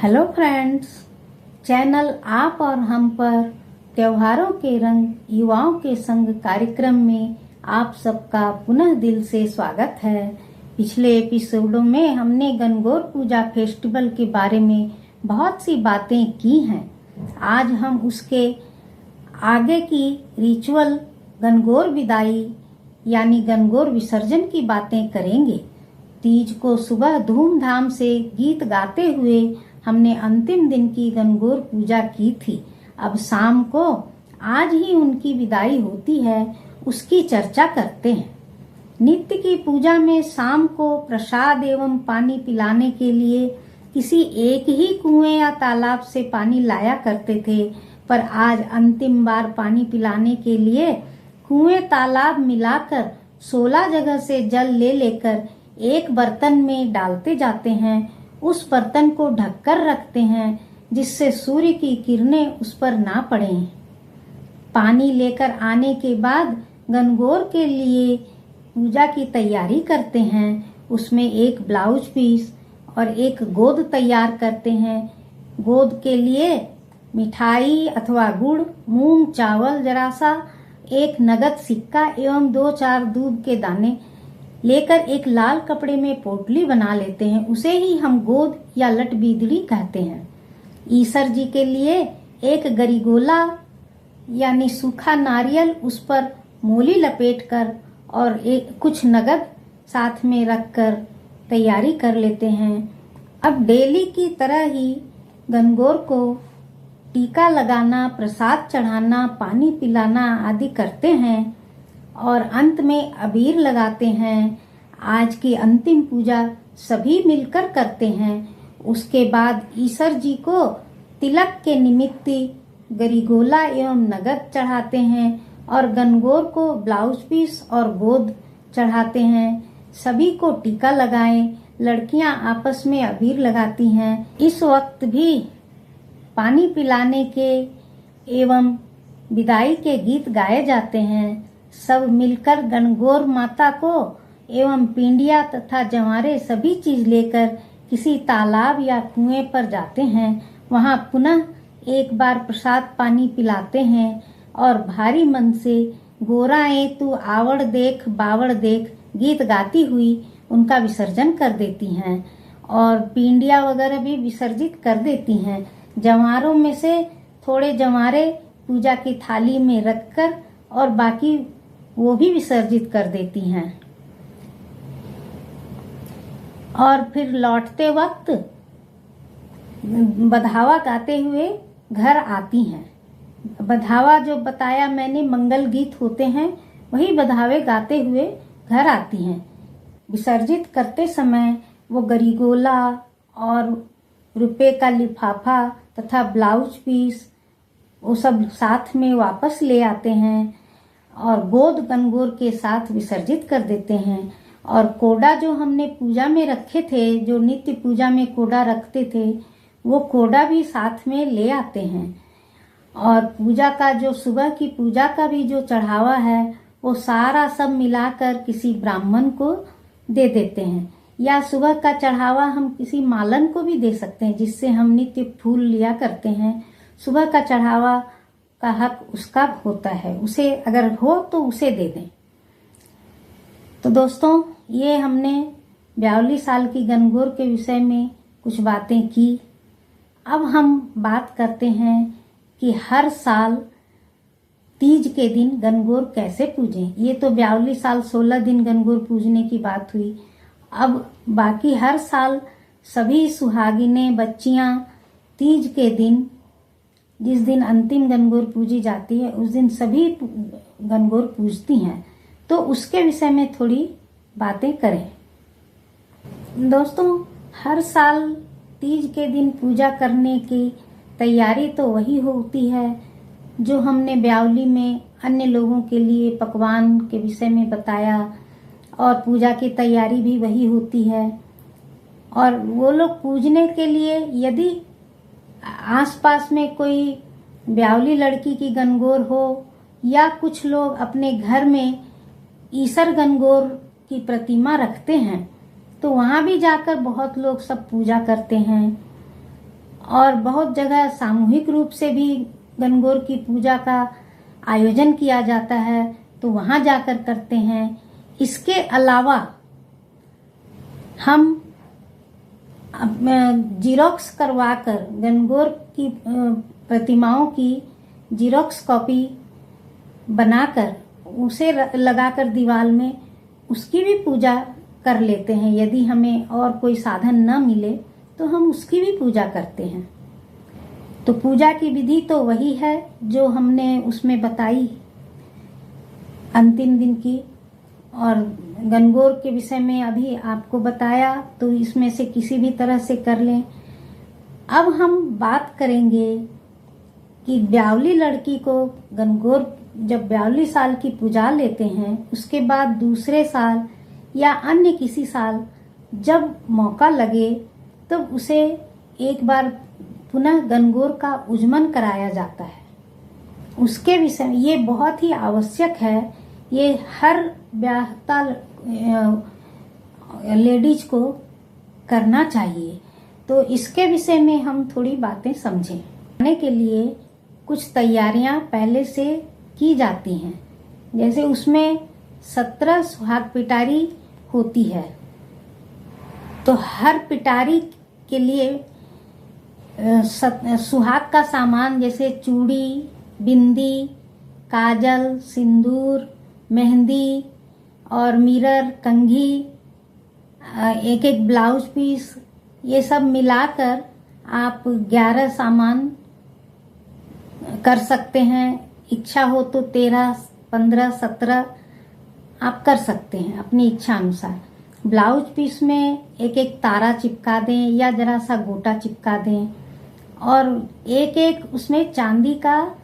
Hello friends, channel आप और हम पर त्योहारों के रंग युवाओं के संग कार्यक्रम में आप सबका पुनः दिल से स्वागत है। पिछले एपिसोडों में हमने गणगौर पूजा फेस्टिवल के बारे में बहुत सी बातें की हैं। आज हम उसके आगे की रिचुअल गणगौर विदाई यानी गणगौर विसर्जन की बातें करेंगे। तीज को सुबह धूमधाम से गीत गाते हुए हमने अंतिम दिन की गणगौर पूजा की थी। अब शाम को आज ही उनकी विदाई होती है, उसकी चर्चा करते हैं। नित्य की पूजा में शाम को प्रसाद एवं पानी पिलाने के लिए किसी एक ही कुएं या तालाब से पानी लाया करते थे, पर आज अंतिम बार पानी पिलाने के लिए कुएं तालाब मिलाकर 16 जगह से जल ले लेकर एक बर्तन में डालते जाते हैं। उस बर्तन को ढककर रखते हैं जिससे सूर्य की किरणें उस पर ना पड़ें। पानी लेकर आने के बाद गणगौर के लिए पूजा की तैयारी करते हैं। उसमें एक ब्लाउज पीस और एक गोद तैयार करते हैं। गोद के लिए मिठाई अथवा गुड़, मूंग, चावल जरा सा, एक नगद सिक्का एवं 2-4 दूध के दाने लेकर एक लाल कपड़े में पोटली बना लेते हैं। उसे ही हम गोद या लटबीदड़ी कहते हैं। ईसर जी के लिए एक गरीगोला यानी सूखा नारियल, उस पर मोली लपेटकर और कुछ नगद साथ में रखकर तैयारी कर लेते हैं। अब डेली की तरह ही गणगौर को टीका लगाना, प्रसाद चढ़ाना, पानी पिलाना आदि करते हैं और अंत में अबीर लगाते हैं। आज की अंतिम पूजा सभी मिलकर करते हैं। उसके बाद ईसर जी को तिलक के निमित्त गरीगोला एवं नगद चढ़ाते हैं और गणगौर को ब्लाउज पीस और गोद चढ़ाते हैं। सभी को टीका लगाएं। लड़कियां आपस में अबीर लगाती हैं। इस वक्त भी पानी पिलाने के एवं विदाई के गीत गाए जाते हैं। सब मिलकर गणगौर माता को एवं पिंडिया तथा जवारे सभी चीज लेकर किसी तालाब या कुएं पर जाते हैं। वहां पुनः एक बार प्रसाद पानी पिलाते हैं और भारी मन से गोराए तू आवड़ देख बावड़ देख गीत गाती हुई उनका विसर्जन कर देती हैं और पिंडिया वगैरह भी विसर्जित कर देती हैं। जवारों में से थोड़े जवारे पूजा की थाली में रखकर और बाकी वो भी विसर्जित कर देती हैं और फिर लौटते वक्त बधावा गाते हुए घर आती हैं। बधावा जो बताया मैंने मंगल गीत होते हैं, वही बधावे गाते हुए घर आती हैं। विसर्जित करते समय वो गरीगोला और रुपए का लिफाफा तथा ब्लाउज पीस वो सब साथ में वापस ले आते हैं और गोद गणगौर के साथ विसर्जित कर देते हैं। और कोडा जो हमने पूजा में रखे थे, जो नित्य पूजा में कोडा रखते थे, वो कोडा भी साथ में ले आते हैं। और पूजा का जो सुबह की पूजा का भी जो चढ़ावा है, वो सारा सब मिलाकर किसी ब्राह्मण को दे देते हैं। या सुबह का चढ़ावा हम किसी मालन को भी दे सकते हैं, जिससे हम नित्य फूल लिया करते हैं। सुबह का चढ़ावा का हक उसका होता है, उसे अगर हो तो उसे दे दें। तो दोस्तों, ये हमने 42 साल की गणगौर के विषय में कुछ बातें की। अब हम बात करते हैं कि हर साल तीज के दिन गणगौर कैसे पूजें। ये तो 42 साल 16 दिन गणगौर पूजने की बात हुई। अब बाकी हर साल सभी सुहागिनें, बच्चियां तीज के दिन, जिस दिन अंतिम गणगौर पूजी जाती है, उस दिन सभी गणगौर पूजती हैं। तो उसके विषय में थोड़ी बातें करें। दोस्तों, हर साल तीज के दिन पूजा करने की तैयारी तो वही होती है जो हमने ब्यावली में अन्य लोगों के लिए पकवान के विषय में बताया, और पूजा की तैयारी भी वही होती है। और वो लोग पूजने के लिए यदि आसपास में कोई ब्यावली लड़की की गणगौर हो या कुछ लोग अपने घर में ईसर गणगौर की प्रतिमा रखते हैं, तो वहां भी जाकर बहुत लोग सब पूजा करते हैं। और बहुत जगह सामूहिक रूप से भी गणगौर की पूजा का आयोजन किया जाता है, तो वहां जाकर करते हैं। इसके अलावा हम जीरोक्स करवाकर गणगौर की प्रतिमाओं की जीरोक्स कॉपी बनाकर उसे लगाकर दीवार में उसकी भी पूजा कर लेते हैं। यदि हमें और कोई साधन न मिले तो हम उसकी भी पूजा करते हैं। तो पूजा की विधि तो वही है जो हमने उसमें बताई अंतिम दिन की, और गणगौर के विषय में अभी आपको बताया, तो इसमें से किसी भी तरह से कर लें। अब हम बात करेंगे कि ब्यावली लड़की को गणगौर जब 42 साल की पूजा लेते हैं, उसके बाद दूसरे साल या अन्य किसी साल जब मौका लगे तो उसे एक बार पुनः गणगौर का उज्जमन कराया जाता है। उसके विषय में ये बहुत ही आवश्यक है, ये हर ब्याहता लेडीज को करना चाहिए। तो इसके विषय में हम थोड़ी बातें समझें। करने के लिए कुछ तैयारियां पहले से की जाती हैं, जैसे उसमें 17 सुहाग पिटारी होती है। तो हर पिटारी के लिए सुहाग का सामान जैसे चूड़ी, बिंदी, काजल, सिंदूर, मेहंदी और मिरर, कंघी, एक एक ब्लाउज पीस, ये सब मिलाकर आप 11 सामान कर सकते हैं। इच्छा हो तो 13, 15, 17 आप कर सकते हैं अपनी इच्छा अनुसार। ब्लाउज पीस में एक एक तारा चिपका दें या जरा सा गोटा चिपका दें, और एक एक उसमें चांदी का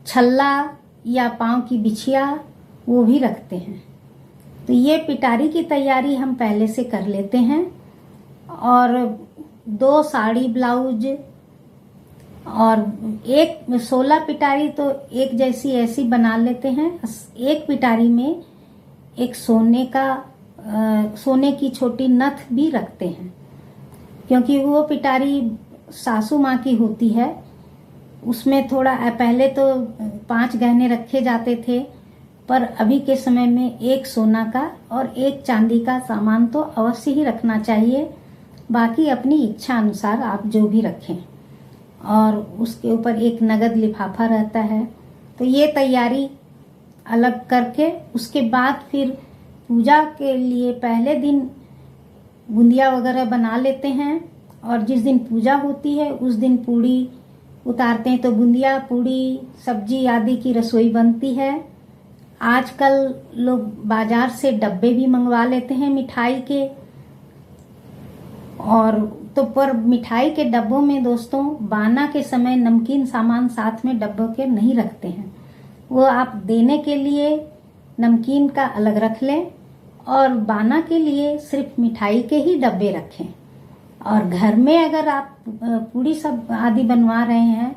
छल्ला या पांव की बिछिया वो भी रखते हैं। तो ये पिटारी की तैयारी हम पहले से कर लेते हैं। और 2 साड़ी ब्लाउज और 16 पिटारी तो एक जैसी ऐसी बना लेते हैं। एक पिटारी में एक सोने की छोटी नथ भी रखते हैं, क्योंकि वो पिटारी सासू माँ की होती है। उसमें थोड़ा पहले तो 5 गहने रखे जाते थे, पर अभी के समय में एक सोना का और एक चांदी का सामान तो अवश्य ही रखना चाहिए। बाकी अपनी इच्छा अनुसार आप जो भी रखें, और उसके ऊपर एक नगद लिफाफा रहता है। तो ये तैयारी अलग करके उसके बाद फिर पूजा के लिए पहले दिन बुंदिया वगैरह बना लेते हैं, और जिस दिन पूजा होती है उस दिन पूड़ी उतारते हैं। तो बुंदिया, पूड़ी, सब्जी आदि की रसोई बनती है। आजकल लोग बाजार से डब्बे भी मंगवा लेते हैं मिठाई के, और तो पर मिठाई के डब्बों में दोस्तों बाना के समय नमकीन सामान साथ में डब्बों के नहीं रखते हैं। वो आप देने के लिए नमकीन का अलग रख लें, और बाना के लिए सिर्फ मिठाई के ही डब्बे रखें। और घर में अगर आप पूड़ी सब आदि बनवा रहे हैं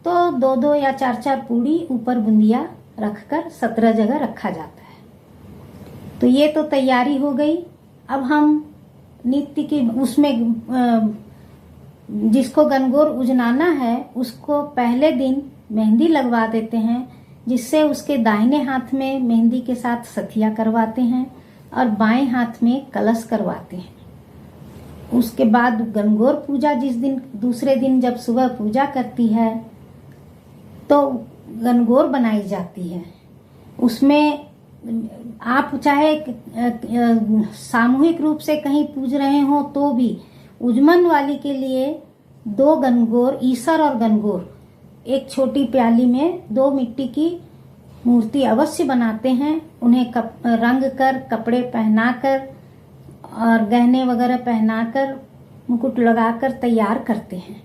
तो 2-2 या 4-4 पूड़ी ऊपर बुंदिया रखकर 17 जगह रखा जाता है। तो ये तो तैयारी हो गई। अब हम नित्य की उसमें जिसको गणगौर उजनाना है उसको पहले दिन मेहंदी लगवा देते हैं, जिससे उसके दाहिने हाथ में मेहंदी के साथ सथिया करवाते हैं और बाएं हाथ में कलश करवाते हैं। उसके बाद गणगौर पूजा जिस दिन दूसरे दिन जब सुबह पूजा करती है तो गणगौर बनाई जाती है। उसमें आप चाहे सामूहिक रूप से कहीं पूज रहे हो तो भी उज्जमन वाली के लिए 2 गणगौर, ईसर और गणगौर, एक छोटी प्याली में 2 मिट्टी की मूर्ति अवश्य बनाते हैं। उन्हें रंग कर, कपड़े पहनाकर और गहने वगैरह पहनाकर, मुकुट लगाकर तैयार करते हैं,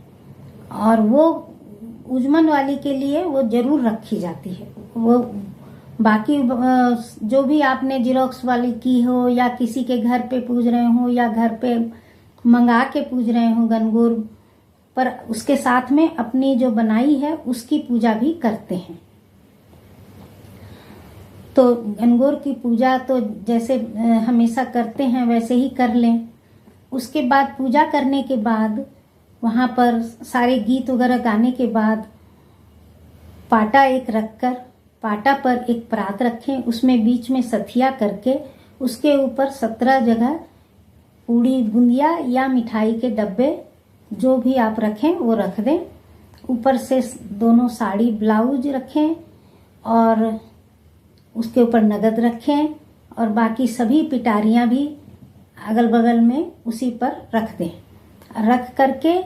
और वो उज्जमन वाली के लिए वो जरूर रखी जाती है। वो बाकी जो भी आपने जीरोक्स वाली की हो या किसी के घर पे पूज रहे हो या घर पे मंगा के पूज रहे हो गणगौर, पर उसके साथ में अपनी जो बनाई है उसकी पूजा भी करते हैं। तो गणगौर की पूजा तो जैसे हमेशा करते हैं वैसे ही कर लें। उसके बाद पूजा करने के बाद वहां पर सारे गीत वगैरह गाने के बाद पाटा एक रखकर पाटा पर एक परात रखें, उसमें बीच में सथिया करके उसके ऊपर 17 जगह पूड़ी बुंदिया या मिठाई के डब्बे जो भी आप रखें वो रख दें। ऊपर से दोनों साड़ी ब्लाउज रखें और उसके ऊपर नगद रखें और बाकी सभी पिटारियां भी अगल बगल में उसी पर रख दें। रख करके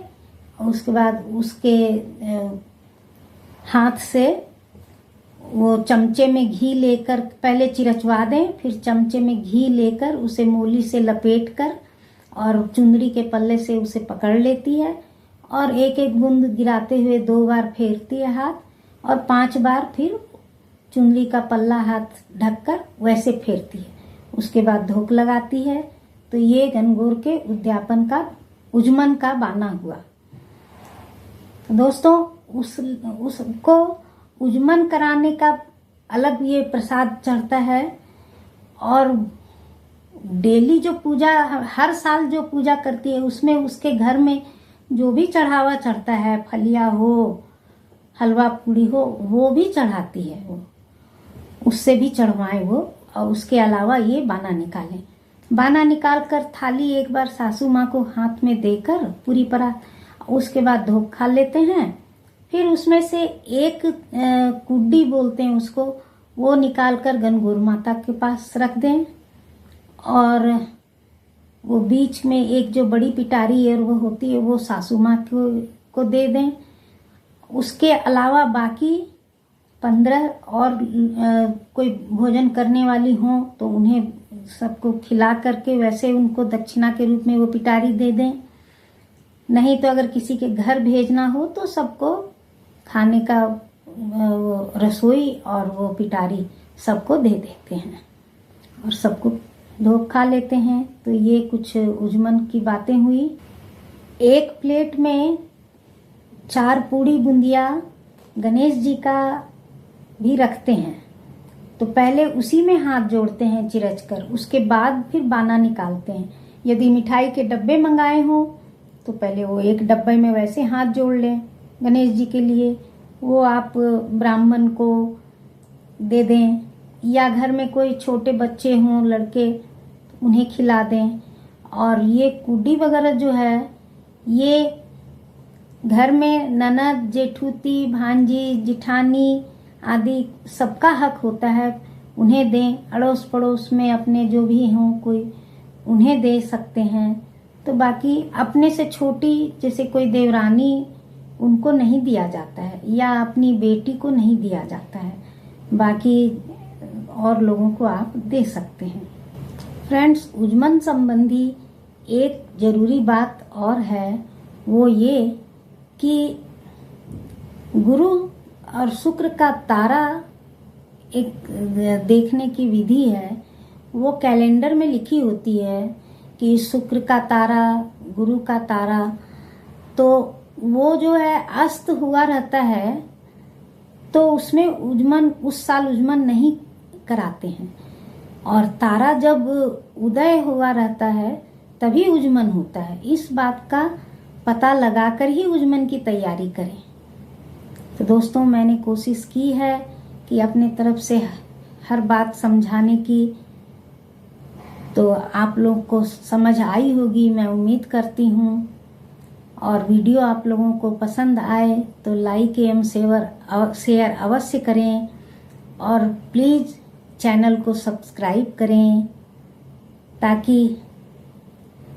उसके बाद उसके हाथ से वो चमचे में घी लेकर पहले चिरचवा दें, फिर चमचे में घी लेकर उसे मूली से लपेट कर और चुंदड़ी के पल्ले से उसे पकड़ लेती है और एक एक बूंद गिराते हुए 2 बार फेरती है हाथ और 5 बार फिर चुंदड़ी का पल्ला हाथ ढककर वैसे फेरती है। उसके बाद धोक लगाती है। तो ये गणगौर के उद्यापन का उजमन का बाना हुआ। दोस्तों उसको उजमन कराने का अलग ये प्रसाद चढ़ता है और डेली जो पूजा हर साल जो पूजा करती है उसमें उसके घर में जो भी चढ़ावा चढ़ता है, फलिया हो, हलवा पूड़ी हो, वो भी चढ़ाती है। वो उससे भी चढ़वाएं वो। और उसके अलावा ये बाना निकालें। बाना निकाल कर थाली एक बार सासू माँ को हाथ में देकर पूरी परात, उसके बाद धोख खा लेते हैं। फिर उसमें से एक कुड्डी बोलते हैं उसको, वो निकाल कर गणगौर माता के पास रख दें और वो बीच में एक जो बड़ी पिटारी है वो होती है वो सासू माँ को दे दें। उसके अलावा बाकी 15 और कोई भोजन करने वाली हो तो उन्हें सबको खिला करके वैसे उनको दक्षिणा के रूप में वो पिटारी दे दें। नहीं तो अगर किसी के घर भेजना हो तो सबको खाने का रसोई और वो पिटारी सबको दे देते हैं और सबको धोख खा लेते हैं। तो ये कुछ उजमन की बातें हुई। एक प्लेट में 4 पूड़ी बुंदिया गणेश जी का भी रखते हैं। तो पहले उसी में हाथ जोड़ते हैं चिरच कर, उसके बाद फिर बाना निकालते हैं। यदि मिठाई के डब्बे मंगाए हों तो पहले वो एक डब्बे में वैसे हाथ जोड़ लें गणेश जी के लिए, वो आप ब्राह्मण को दे दें या घर में कोई छोटे बच्चे हों लड़के उन्हें खिला दें। और ये कुड्डी वगैरह जो है ये घर में ननद, जेठूती, भांजी, जिठानी आदि सबका हक होता है, उन्हें दें। अड़ोस पड़ोस में अपने जो भी हों कोई उन्हें दे सकते हैं। तो बाकी अपने से छोटी जैसे कोई देवरानी उनको नहीं दिया जाता है या अपनी बेटी को नहीं दिया जाता है, बाकी और लोगों को आप दे सकते हैं। फ्रेंड्स, उजमन संबंधी एक जरूरी बात और है, वो ये कि गुरु और शुक्र का तारा एक देखने की विधि है। वो कैलेंडर में लिखी होती है कि शुक्र का तारा, गुरु का तारा, तो वो जो है अस्त हुआ रहता है तो उसमें उजमन उस साल उजमन नहीं कराते हैं। और तारा जब उदय हुआ रहता है तभी उजमन होता है। इस बात का पता लगाकर ही उजमन की तैयारी करें। तो दोस्तों, मैंने कोशिश की है कि अपने तरफ से हर बात समझाने की, तो आप लोग को समझ आई होगी मैं उम्मीद करती हूँ। और वीडियो आप लोगों को पसंद आए तो लाइक एवं शेयर अवश्य करें और प्लीज़ चैनल को सब्सक्राइब करें ताकि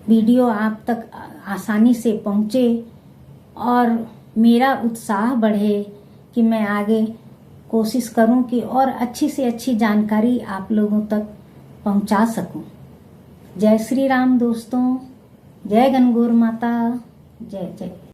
वीडियो आप तक आसानी से पहुँचे और मेरा उत्साह बढ़े कि मैं आगे कोशिश करूं कि और अच्छी से अच्छी जानकारी आप लोगों तक पहुंचा सकूं। जय श्री राम दोस्तों, जय गणगौर माता, जय जय।